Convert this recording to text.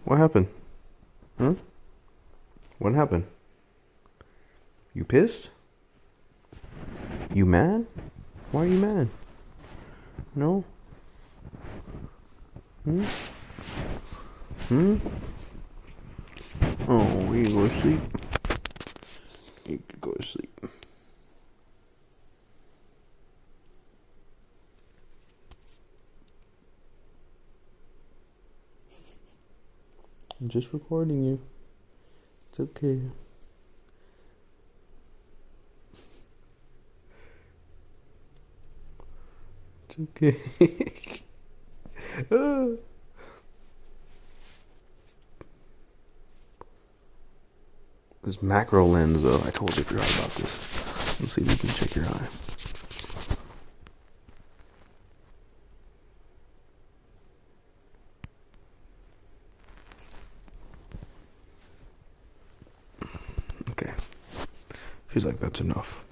What happened? Huh? What happened? You pissed? You mad? Why are you mad? No? Hmm? Hmm? Oh, you go to sleep? You could go to sleep. I'm just recording you. It's okay. It's okay. This macro lens, though, I totally forgot about this. Let's see if we can check your eye. Okay. Feels like that's enough.